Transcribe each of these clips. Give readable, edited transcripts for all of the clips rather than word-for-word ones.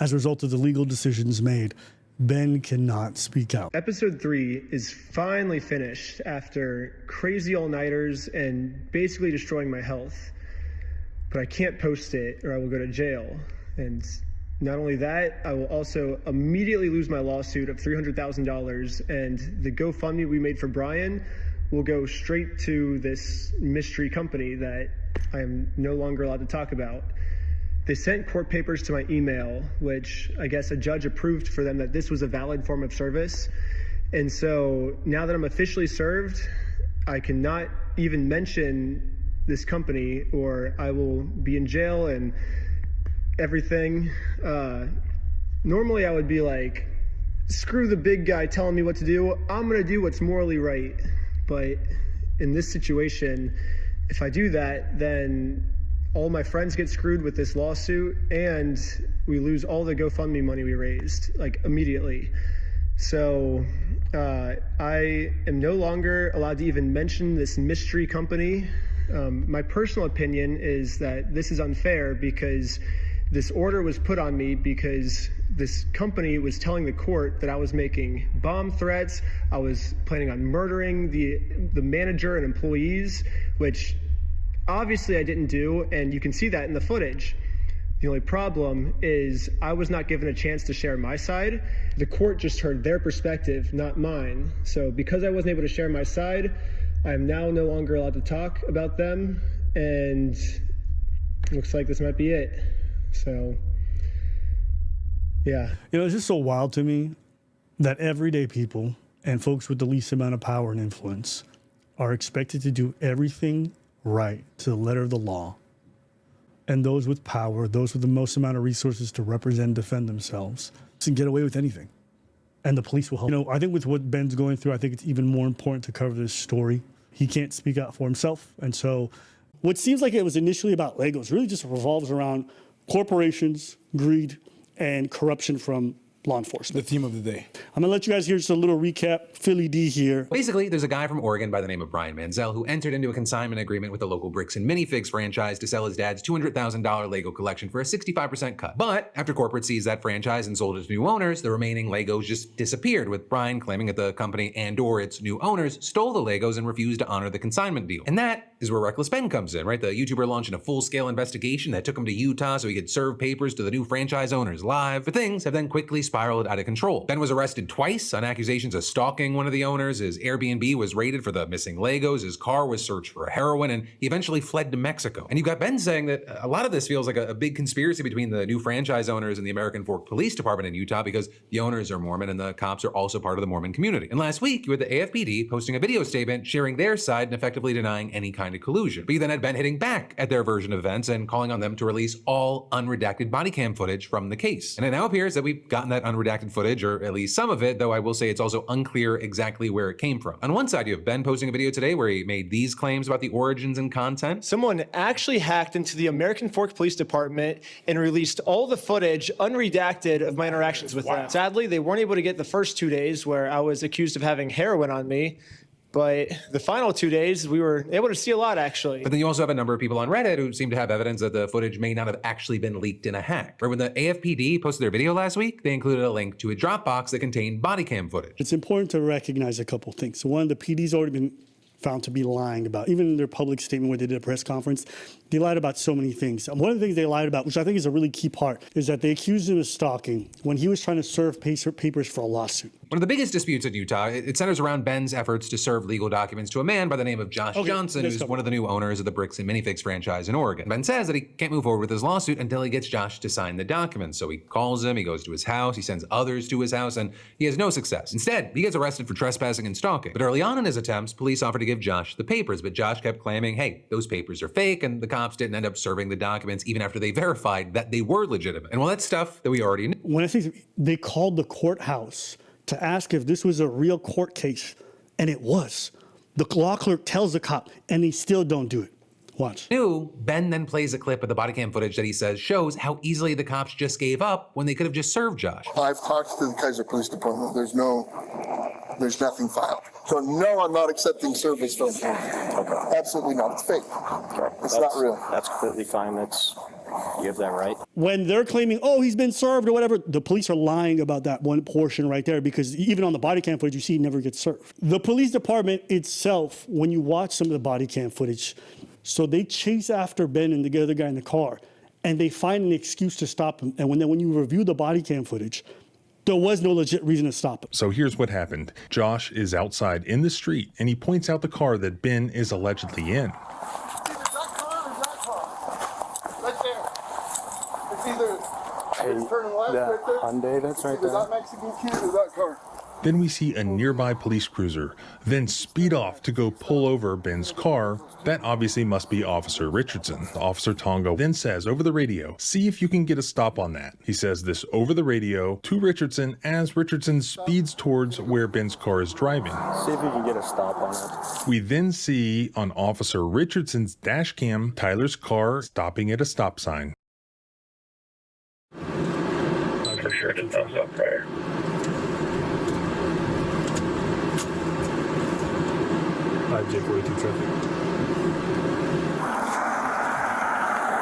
as a result of the legal decisions made, Ben cannot speak out. Episode 3 is finally finished after crazy all-nighters and basically destroying my health. But I can't post it or I will go to jail. And not only that, I will also immediately lose my lawsuit of $300,000, and the GoFundMe we made for Brian will go straight to this mystery company that I am no longer allowed to talk about. They sent court papers to my email, which I guess a judge approved for them that this was a valid form of service. And so now that I'm officially served, I cannot even mention this company or I will be in jail and everything. Normally I would be like, screw the big guy telling me what to do. I'm going to do what's morally right. But in this situation, if I do that, then all my friends get screwed with this lawsuit and we lose all the GoFundMe money we raised, like immediately. So I am no longer allowed to even mention this mystery company. My personal opinion is that this is unfair because this order was put on me because this company was telling the court that I was making bomb threats. I was planning on murdering the manager and employees, which obviously I didn't do, and you can see that in the footage. The only problem is I was not given a chance to share my side. The court just heard their perspective, not mine. So because I wasn't able to share my side, I am now no longer allowed to talk about them, and looks like this might be it. So, yeah. You know, it's just so wild to me that everyday people and folks with the least amount of power and influence are expected to do everything right to the letter of the law. And those with power, those with the most amount of resources to represent and defend themselves, can get away with anything. And the police will help. You know, I think with what Ben's going through, I think it's even more important to cover this story. He can't speak out for himself. And so what seems like it was initially about Legos really just revolves around corporations, greed, and corruption from law enforcement. The theme of the day. I'm gonna let you guys hear just a little recap. Philly D here. Basically, there's a guy from Oregon by the name of Brian Manziel who entered into a consignment agreement with the local Bricks and Minifigs franchise to sell his dad's $200,000 Lego collection for a 65% cut. But after corporate seized that franchise and sold it to new owners, the remaining Legos just disappeared, with Brian claiming that the company and/or its new owners stole the Legos and refused to honor the consignment deal. And that is where Reckless Ben comes in, right? The YouTuber launching a full-scale investigation that took him to Utah so he could serve papers to the new franchise owners live. But things have then quickly spiraled out of control. Ben was arrested twice on accusations of stalking one of the owners. His Airbnb was raided for the missing Legos. His car was searched for heroin, and he eventually fled to Mexico. And you've got Ben saying that a lot of this feels like a big conspiracy between the new franchise owners and the American Fork Police Department in Utah because the owners are Mormon and the cops are also part of the Mormon community. And last week, you had the AFPD posting a video statement sharing their side and effectively denying any kind of collusion. But you then had Ben hitting back at their version of events and calling on them to release all unredacted body cam footage from the case. And it now appears that we've gotten that unredacted footage, or at least some of it, though I will say it's also unclear exactly where it came from. On one side, you have Ben posting a video today where he made these claims about the origins and content. Someone actually hacked into the American Fork Police Department and released all the footage unredacted of my interactions with them. Sadly, they weren't able to get the first 2 days where I was accused of having heroin on me. But the final 2 days, we were able to see a lot, actually. But then you also have a number of people on Reddit who seem to have evidence that the footage may not have actually been leaked in a hack. Right when the AFPD posted their video last week, they included a link to a Dropbox that contained body cam footage. It's important to recognize a couple things. So one, the PD's already been found to be lying about, even in their public statement when they did a press conference, they lied about so many things. And one of the things they lied about, which I think is a really key part, is that they accused him of stalking when he was trying to serve papers for a lawsuit. One of the biggest disputes in Utah, it centers around Ben's efforts to serve legal documents to a man by the name of Josh Johnson, who's one of the new owners of the Bricks and Minifigs franchise in Oregon. Ben says that he can't move forward with his lawsuit until he gets Josh to sign the documents. So he calls him, he goes to his house, he sends others to his house, and he has no success. Instead, he gets arrested for trespassing and stalking. But early on in his attempts, police offered to give Josh the papers, but Josh kept claiming, hey, those papers are fake, and the cops didn't end up serving the documents even after they verified that they were legitimate. And well, that's stuff that we already knew. When I say they called the courthouse to ask if this was a real court case, and it was. The law clerk tells the cop, and they still don't do it. Watch. Ben then plays a clip of the body cam footage that he says shows how easily the cops just gave up when they could have just served Josh. I've talked to the Kaiser Police Department. There's nothing filed. So no, I'm not accepting service from them. Okay. Absolutely not. It's fake. Okay. It's not real. That's completely fine. You have that right. When they're claiming, oh, he's been served or whatever, the police are lying about that one portion right there, because even on the body cam footage, you see he never gets served. The police department itself, when you watch some of the body cam footage, so they chase after Ben and the other guy in the car, and they find an excuse to stop him. And when you review the body cam footage, there was no legit reason to stop him. So here's what happened. Josh is outside in the street, and he points out the car that Ben is allegedly in. Turning left right there. Hyundai, that's right there. That Mexican kid or that car? Then we see a nearby police cruiser, then speed off to go pull over Ben's car. That obviously must be Officer Richardson. Officer Tonga then says over the radio, see if you can get a stop on that. He says this over the radio to Richardson as Richardson speeds towards where Ben's car is driving. See if you can get a stop on it. We then see on Officer Richardson's dash cam, Tyler's car stopping at a stop sign. For sure to thumbs up prior. J42 traffic.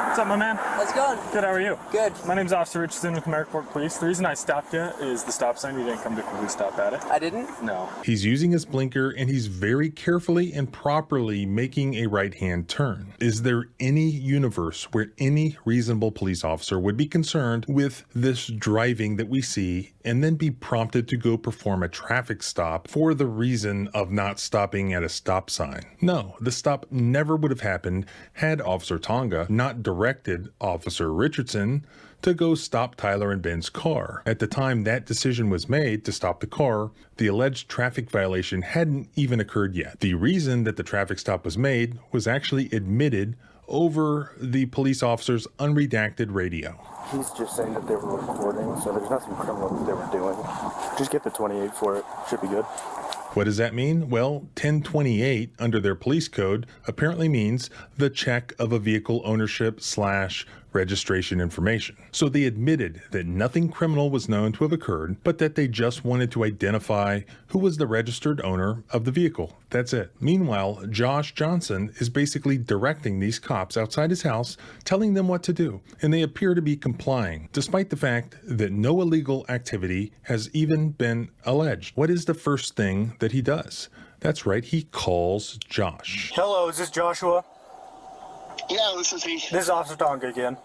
What's up, my man? How's it going? Good, how are you? Good. My name's Officer Richardson with Merrick Police. The reason I stopped you is the stop sign. You didn't come to quickly stop at it. I didn't? No. He's using his blinker and he's very carefully and properly making a right-hand turn. Is there any universe where any reasonable police officer would be concerned with this driving that we see and then be prompted to go perform a traffic stop for the reason of not stopping at a stop sign? No, the stop never would have happened had Officer Tonga not directed Officer Richardson to go stop Tyler and Ben's car. At the time that decision was made to stop the car, the alleged traffic violation hadn't even occurred yet. The reason that the traffic stop was made was actually admitted over the police officer's unredacted radio. He's just saying that they were recording, so there's nothing criminal that they were doing. Just get the 28 for it. Should be good. What does that mean? Well, 1028 under their police code apparently means the check of a vehicle ownership / registration information. So they admitted that nothing criminal was known to have occurred, but that they just wanted to identify who was the registered owner of the vehicle. That's it. Meanwhile, Josh Johnson is basically directing these cops outside his house, telling them what to do, and they appear to be complying, despite the fact that no illegal activity has even been alleged. What is the first thing that he does? That's right, he calls Josh. Hello, is this Joshua? Yeah, this is he. This is Officer Tonga again.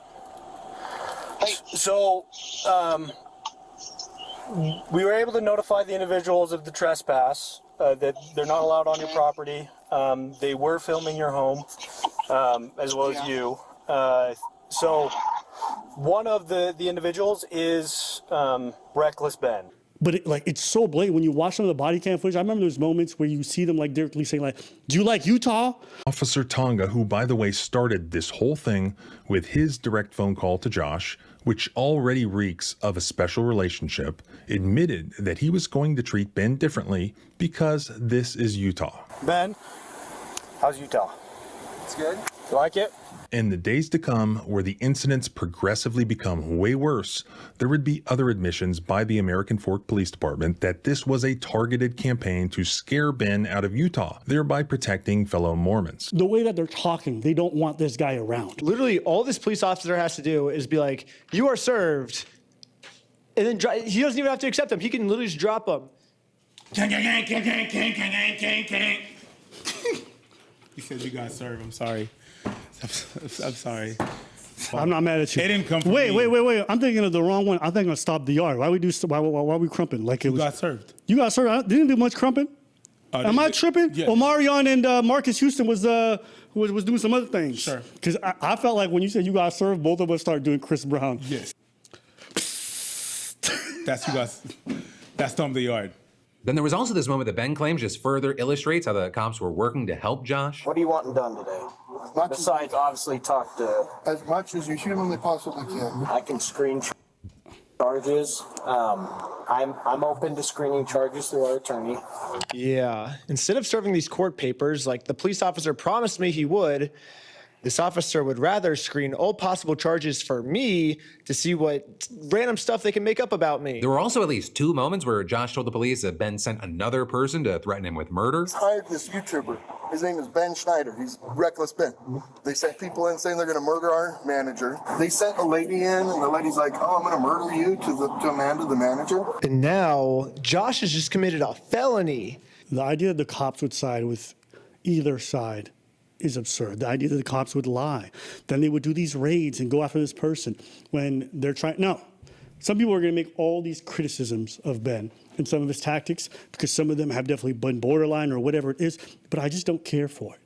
Hey. So, we were able to notify the individuals of the trespass, that they're not allowed on your property. They were filming your home, as well as you. So, one of the individuals is Reckless Ben. But it's so blatant when you watch some of the body cam footage. I remember there's moments where you see them like directly saying like, "Do you like Utah?" Officer Tonga, who by the way started this whole thing with his direct phone call to Josh, which already reeks of a special relationship, admitted that he was going to treat Ben differently because this is Utah. Ben, how's Utah? It's good. You like it? In the days to come, where the incidents progressively become way worse, there would be other admissions by the American Fork Police Department that this was a targeted campaign to scare Ben out of Utah, thereby protecting fellow Mormons. The way that they're talking, they don't want this guy around. Literally, all this police officer has to do is be like, "You are served," and then he doesn't even have to accept them. He can literally just drop them. He said you got served. I'm sorry. I'm sorry. I'm not mad at you. It didn't come from Wait. me. I'm thinking of the wrong one. I'm thinking of Stop the Yard. Why we we crumping? Like it You was. got served. You got served. I didn't do much crumping. Am I tripping? Yeah. Omarion and Marcus Houston was doing some other things. Sure. Because I felt like when you said you got served, both of us started doing Chris Brown. Yes. That's Thumb the Yard. Then there was also this moment that Ben claims just further illustrates how the cops were working to help Josh. What are you wanting done today? Besides, obviously, talk to... As much as you humanly possibly can. I can screen charges. I'm open to screening charges through our attorney. Yeah. Instead of serving these court papers like the police officer promised me he would, this officer would rather screen all possible charges for me to see what random stuff they can make up about me. There were also at least 2 moments where Josh told the police that Ben sent another person to threaten him with murder. Hired this YouTuber. His name is Ben Schneider. He's Reckless Ben. They sent people in saying they're going to murder our manager. They sent a lady in, and the lady's like, "Oh, I'm going to murder you," to Amanda, the manager. And now Josh has just committed a felony. The idea that the cops would side with either side is absurd. The idea that the cops would lie. Then they would do these raids and go after this person when they're trying. No. Some people are going to make all these criticisms of Ben and some of his tactics because some of them have definitely been borderline or whatever it is, but I just don't care for it.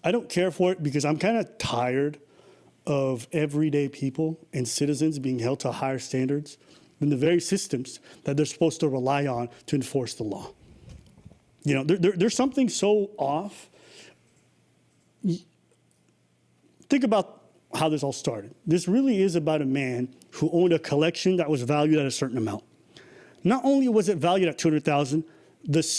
I don't care for it because I'm kind of tired of everyday people and citizens being held to higher standards than the very systems that they're supposed to rely on to enforce the law. You know, there's something so off. Think about how this all started. This really is about a man who owned a collection that was valued at a certain amount. Not only was it valued at $200,000,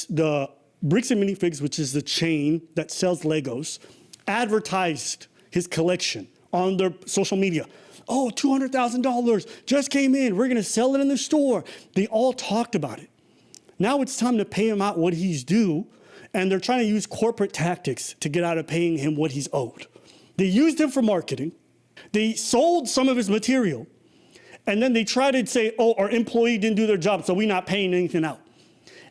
the Bricks and Minifigs, which is the chain that sells Legos, advertised his collection on their social media. Oh, $200,000 just came in. We're going to sell it in the store. They all talked about it. Now it's time to pay him out what he's due, and they're trying to use corporate tactics to get out of paying him what he's owed. They used him for marketing. They sold some of his material, and then they tried to say, oh, our employee didn't do their job, so we're not paying anything out.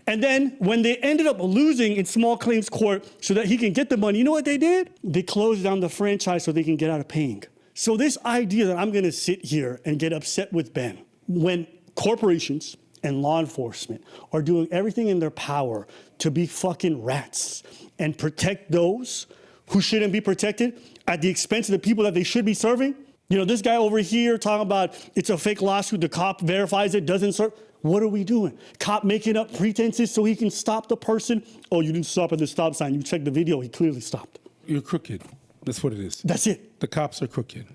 And then when they ended up losing in small claims court so that he can get the money, you know what they did? They closed down the franchise so they can get out of paying. So this idea that I'm going to sit here and get upset with Ben when corporations and law enforcement are doing everything in their power to be fucking rats and protect those who shouldn't be protected at the expense of the people that they should be serving. You know, this guy over here talking about it's a fake lawsuit, the cop verifies it, doesn't serve. What are we doing? Cop making up pretenses so he can stop the person? Oh, you didn't stop at the stop sign. You checked the video, he clearly stopped. You're crooked. That's what it is. That's it. The cops are crooked.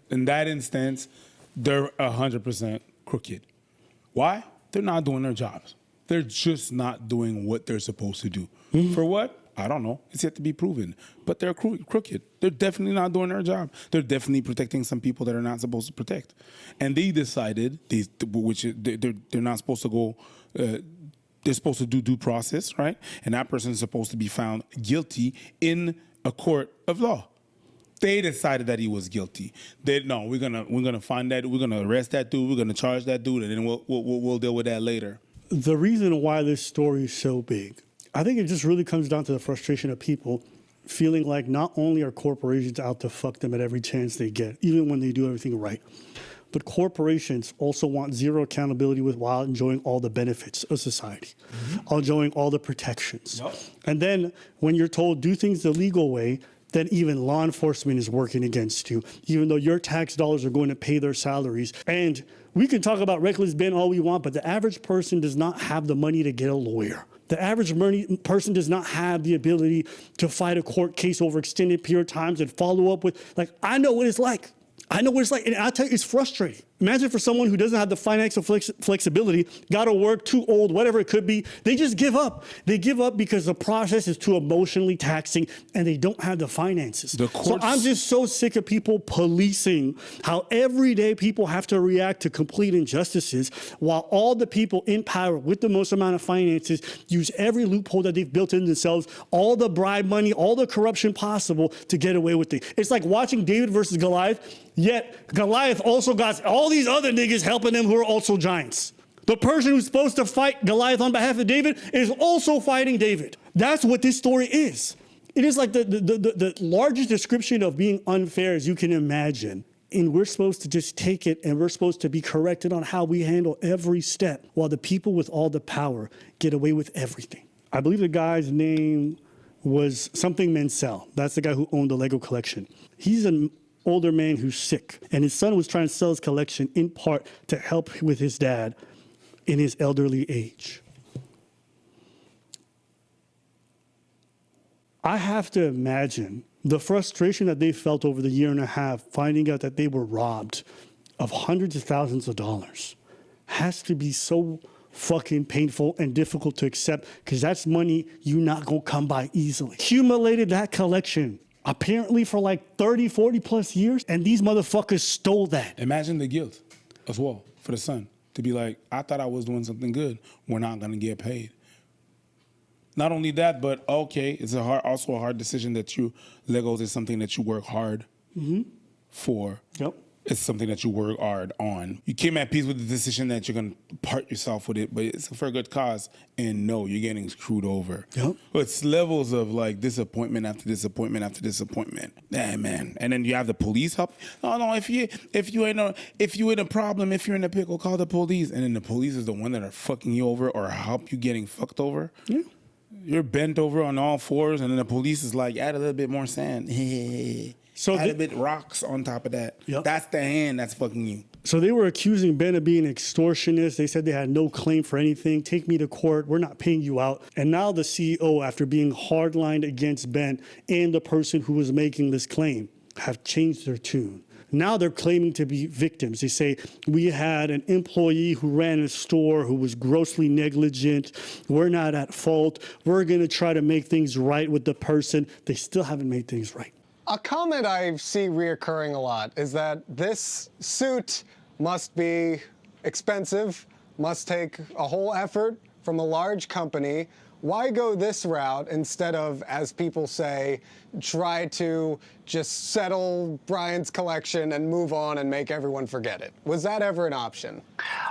In that instance, they're 100% crooked. Why? They're not doing their jobs. They're just not doing what they're supposed to do. Mm-hmm. For what? I don't know. It's yet to be proven. But they're crooked. They're definitely not doing their job. They're definitely protecting some people that are not supposed to protect. And they decided, they're not supposed to go, they're supposed to do due process, right? And that person is supposed to be found guilty in a court of law. They decided that he was guilty. We're gonna find that, we're gonna arrest that dude, we're gonna charge that dude, and then we'll deal with that later. The reason why this story is so big, I think it just really comes down to the frustration of people feeling like not only are corporations out to fuck them at every chance they get, even when they do everything right, but corporations also want zero accountability while enjoying all the benefits of society, enjoying all the protections. Yep. And then when you're told do things the legal way, then even law enforcement is working against you, even though your tax dollars are going to pay their salaries. And we can talk about reckless Ben all we want, but the average person does not have the money to get a lawyer. The average person does not have the ability to fight a court case over extended period of times and follow up with, like, I know what it's like. I know what it's like, and I'll tell you, it's frustrating. Imagine for someone who doesn't have the financial flexibility, got to work, too old, whatever it could be, they just give up. They give up because the process is too emotionally taxing and they don't have the finances. So I'm just so sick of people policing how everyday people have to react to complete injustices while all the people in power with the most amount of finances use every loophole that they've built in themselves, all the bribe money, all the corruption possible to get away with it. It's like watching David versus Goliath, yet Goliath also got all these other niggas helping them who are also giants. The person who's supposed to fight Goliath on behalf of David is also fighting David. That's what this story is. It is like the largest description of being unfair as you can imagine. And we're supposed to just take it and we're supposed to be corrected on how we handle every step while the people with all the power get away with everything. I believe the guy's name was something Mansell. That's the guy who owned the Lego collection. He's an older man who's sick, and his son was trying to sell his collection in part to help with his dad in his elderly age. I have to imagine the frustration that they felt over the year and a half finding out that they were robbed of hundreds of thousands of dollars has to be so fucking painful and difficult to accept because that's money you're not gonna come by easily. Accumulated that collection apparently for like 30, 40 plus years, and these motherfuckers stole that. Imagine the guilt as well for the son to be like, I thought I was doing something good. We're not going to get paid. Not only that, but okay, it's also a hard decision that Legos is something that you work hard for. Yep. It's something that you work hard on. You came at peace with the decision that you're going to part yourself with it, but it's for a good cause. And no, you're getting screwed over. Yep. It's levels of like disappointment after disappointment after disappointment. Yeah, man. And then you have the police help. No, if you in a problem, if you're in a pickle, call the police. And then the police is the one that are fucking you over or help you getting fucked over. Yeah. You're bent over on all fours, and then the police is like, add a little bit more sand. So add a bit rocks on top of that. Yep. That's the hand that's fucking you. So they were accusing Ben of being extortionist. They said they had no claim for anything. Take me to court. We're not paying you out. And now the CEO, after being hardlined against Ben and the person who was making this claim, have changed their tune. Now they're claiming to be victims. They say, we had an employee who ran a store who was grossly negligent. We're not at fault. We're going to try to make things right with the person. They still haven't made things right. A comment I see reoccurring a lot is that this suit must be expensive, must take a whole effort from a large company. Why go this route instead of, as people say, try to just settle Brian's collection and move on and make everyone forget it? Was that ever an option?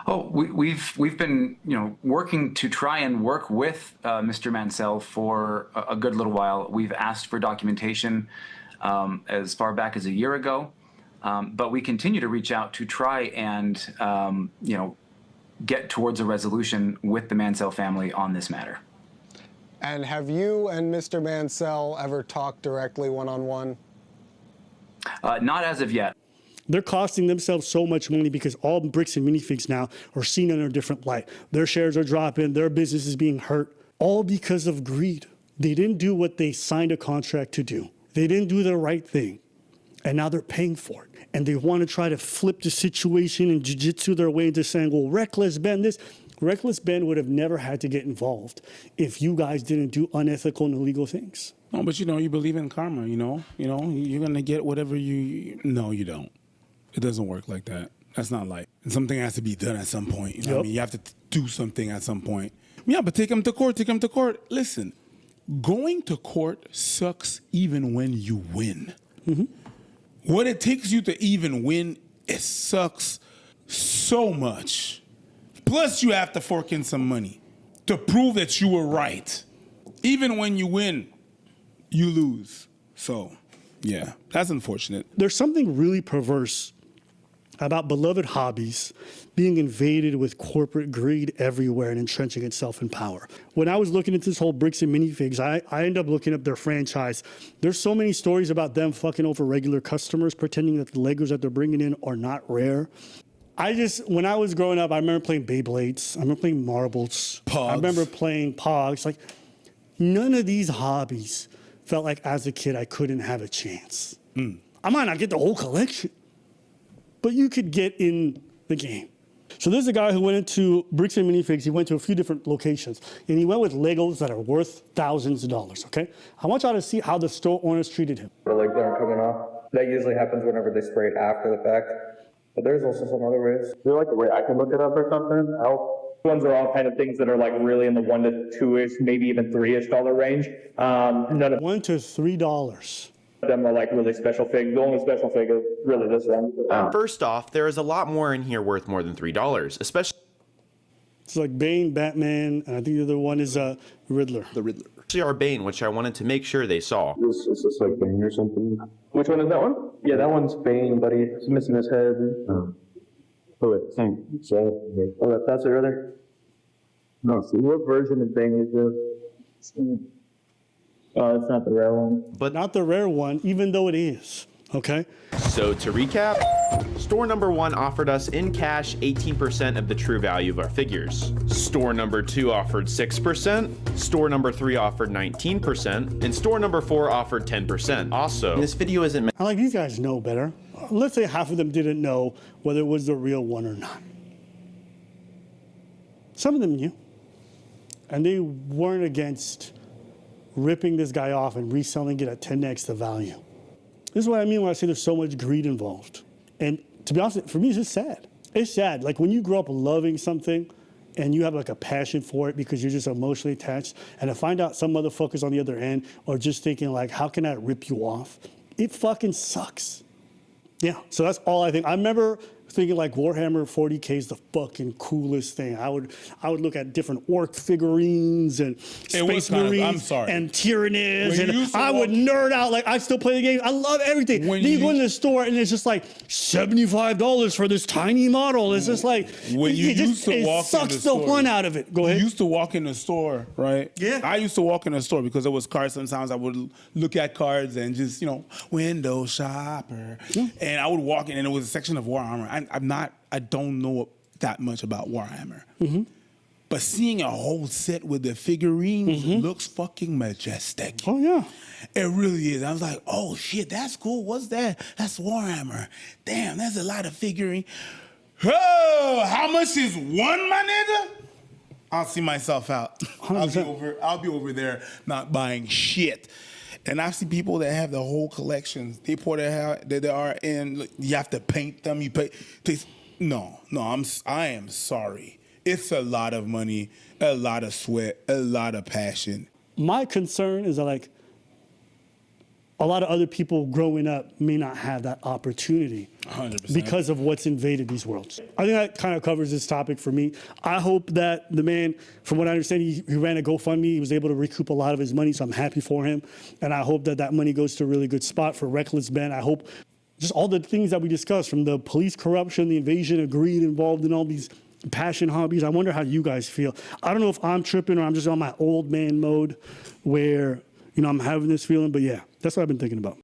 Oh, we've been working to try and work with Mr. Mansell for a good little while. We've asked for documentation as far back as a year ago, but we continue to reach out to try and get towards a resolution with the Mansell family on this matter. And have you and Mr. Mansell ever talked directly one-on-one? Not as of yet. They're costing themselves so much money because all bricks and minifigs now are seen in a different light. Their shares are dropping, their business is being hurt, all because of greed. They didn't do what they signed a contract to do. They didn't do the right thing. And now they're paying for it. And they want to try to flip the situation and jiu-jitsu their way into saying, well, Reckless Ben this. Reckless Ben would have never had to get involved if you guys didn't do unethical and illegal things. No, but you believe in karma, you're going to get whatever no, you don't. It doesn't work like that. That's not life. And something has to be done at some point. You know what I mean? You have to do something at some point. Yeah, but take them to court. Listen, going to court sucks even when you win. Mm-hmm. What it takes you to even win, it sucks so much. Plus, you have to fork in some money to prove that you were right. Even when you win, you lose. So, yeah, that's unfortunate. There's something really perverse about beloved hobbies being invaded with corporate greed everywhere and entrenching itself in power. When I was looking into this whole bricks and minifigs, I ended up looking up their franchise. There's so many stories about them fucking over regular customers, pretending that the Legos that they're bringing in are not rare. When I was growing up, I remember playing Beyblades. I remember playing marbles. Pogs. I remember playing Pogs. Like, none of these hobbies felt like as a kid I couldn't have a chance. I might not get the whole collection, but you could get in the game. So there's a guy who went into bricks and minifigs. He went to a few different locations, and he went with Legos that are worth thousands of dollars, okay? I want y'all to see how the store owners treated him. The legs aren't coming off. That usually happens whenever they spray it after the fact. But there's also some other ways. Is there like a way I can look it up or something? Ones are all kind of things that are like really in the $1 to $2-ish, maybe even $3-ish range. None of $1 to $3. them are like really special figs. The only special fig is really this one. First off, there is a lot more in here worth more than $3, especially. It's like Bane, Batman, and I think the other one is Riddler. The Riddler. Our Bane, which I wanted to make sure they saw. Is this like Bane or something? Which one is that one? Yeah, that one's Bane, buddy. He's missing his head. Oh wait, same. Oh, that's it, rather. No, see, what version of Bane is this? Oh, it's not the rare one. But not the rare one, even though it is. Okay. So to recap, store number 1 offered us in cash 18% of the true value of our figures. Store number 2 offered 6%, store number 3 offered 19%, and store number 4 offered 10%. Also, this video isn't I like these guys know better. Let's say half of them didn't know whether it was the real one or not. Some of them knew. And they weren't against ripping this guy off and reselling it at 10x the value. This is what I mean when I say there's so much greed involved. And to be honest, for me, it's just sad. It's sad. Like when you grow up loving something and you have like a passion for it because you're just emotionally attached, and to find out some motherfuckers on the other end are just thinking like, how can I rip you off? It fucking sucks. Yeah, so that's all I think. I remember thinking like Warhammer 40K is the fucking coolest thing. I would look at different orc figurines and Space Marines and Tyranids, and I would nerd out. Like, I still play the game. I love everything. Then you go into the store and it's just like $75 for this tiny model. It's just like, it sucks the fun out of it. Go ahead. You used to walk in the store, right? Yeah. I used to walk in the store because it was cards. Sometimes I would look at cards and just, window shopper. Yeah. And I would walk in and it was a section of Warhammer. I don't know that much about Warhammer. Mm-hmm. But seeing a whole set with the figurines looks fucking majestic. Oh, yeah. It really is. I was like, oh, shit, that's cool. What's that? That's Warhammer. Damn, that's a lot of figurine. Oh, how much is one, my nigga? I'll see myself out. I'll be over there not buying shit. And I see people that have the whole collections. They pour that they are in. You have to paint them. You pay. No. I am sorry. It's a lot of money, a lot of sweat, a lot of passion. My concern is that like a lot of other people growing up may not have that opportunity 100%. Because of what's invaded these worlds. I think that kind of covers this topic for me. I hope that the man, from what I understand, he ran a GoFundMe. He was able to recoup a lot of his money, so I'm happy for him. And I hope that money goes to a really good spot for Reckless Ben. I hope just all the things that we discussed, from the police corruption, the invasion of greed involved in all these passion hobbies. I wonder how you guys feel. I don't know if I'm tripping or I'm just on my old man mode where, I'm having this feeling, but yeah, that's what I've been thinking about.